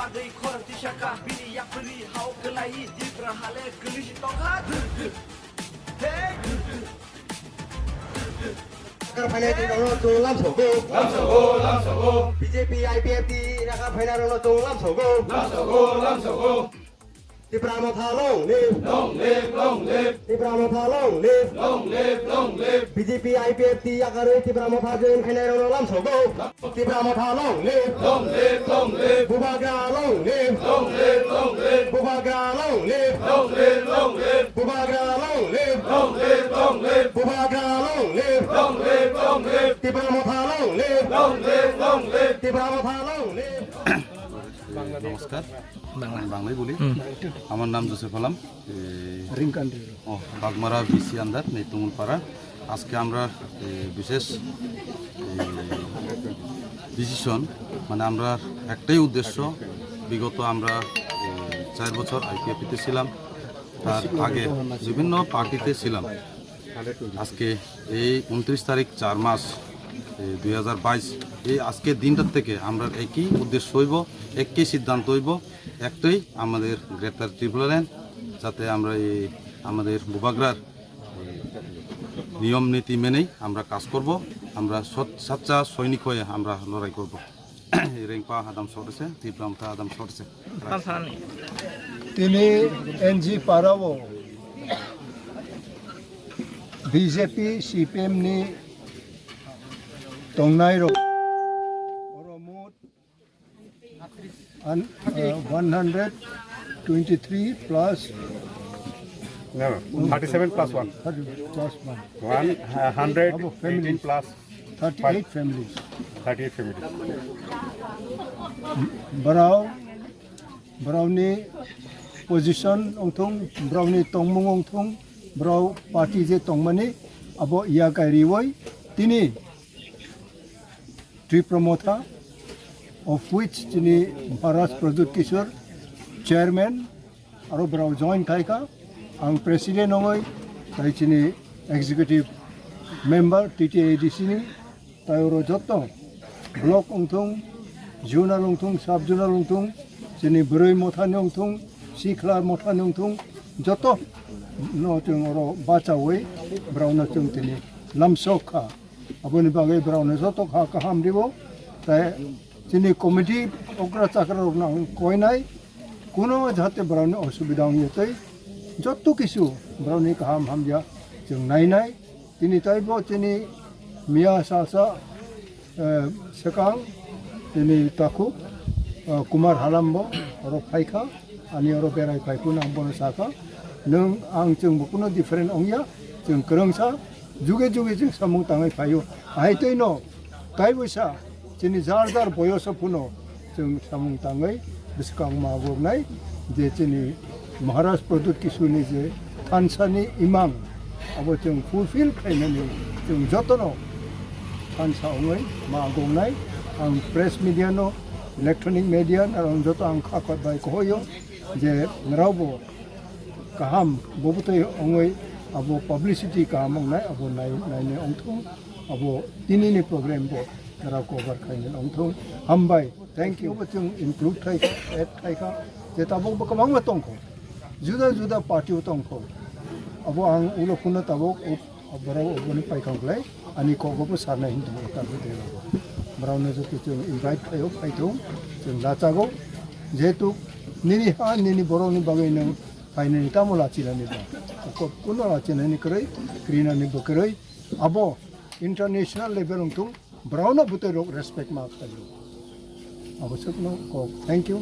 bagai khor tisaka bini yakri hau kelai Tipra hale gelis tongha hey Phailaikha dong tung lam sogo BJP IPFT nakap Phailaikha dong lam sogo Tipra Mothao long live Tipra Mothao long live BJP IPFT agaroi Tipra Mothao join Phailaikha dong lam sogo Tipra Mothao long live Bubaga long live Bubaga long live Bubaga long live Bubaga long live Tipra Mothao long live Tipra Mothao long live নমস্কার বাংলায় বলি আমার নাম Joseph Alam Bagmara BC আন্দার নেতুমুলপাড়া আজকে আমরা বিশেষ decision মানে আমরা একটাই উদ্দেশ্য বিগত আমরা 4 বছর আইপিএফতে ছিলাম তার আগে বিভিন্ন পার্টিতে ছিলাম আজকে এই 29 তারিখ 4 মাস 2022 এই আজকের দিনটার থেকে আমরা একই উদ্দেশ্য হইব একই সিদ্ধান্ত হইব একটাই আমাদের গ্রেটার ত্রিপুরা ল্যান্ড যাতে আমরা এই আমাদের বুবাগ্রার নিয়ম নীতি মেনেই আমরা কাজ করব আমরা সচ্চা সৈনিক হয়ে আমরা লড়াই করব রেংপা আদাম সরেছে তীব্রামতা আদাম সরেছে তিনি এনজি পারাও বিজেপি সিপিএম নি তংনাই rho অরমুট 123 plus 37 plus 1 118 plus 38 families 38 families Browni position ongthong Browni tongmung ongthong Brow party je tongmani abo iya kairiwoi tini Tripura Mothao of which tini Maharaj Pradut Kishore chairman aro Brow join thaika ang president ongoi tai tini executive member TTADC ni tairo jotto block ongthong zonal ongthong sub zonal ongthong tini Broi Mothao ongthong Sikhla Mothao ongthong jotto no chung oro bacha wei Brow na chung tini lamsokha aboni bagai Brow na jotto kha kaham ribo tai tini committee okra chakra na koinai kuno jate Brow ni osubidha yetei jotto kisu Brow ni kaham hamja chung nai tini taibo tini mia sasa sekang tini taku kumar halambo oro Phailaikha ani oro berai Phailaikha nang bono saka nung ang chung bukuno different ongya chung kerengsa juge chung samung tangai phayo ai toi no tai boisa chini jar boyosa puno chung samung tangai biskang magog nai je chini Maharaj Pradut Kishore ni je thansani imam abo chung fulfill khainani chung jotono thansa ongoi magog nai ang press media no electronic media arong joto ang khakot bai koyo je nrabo kaham bobutai ongoi abo publicity kaham nai abo nai ne ongthong abo tini ni program bo nara cover khain ongthong hambai thank you bachung include thaika add thaika je tabok bakamang matong ko juda party utong ko abo ang ulo phuna tabok abara oboni Phailaikha glai ani ko go sarna hindu ta de Brow na joto chung invite thayo Phailaikha chung lachago jetu nini ha nini boroni bagai nang finally tamo lachila ni ba ko kuno lachina ni krai krina ni bokrai abo international level tung Brow na butero respect ma ta abo sakno ko thank you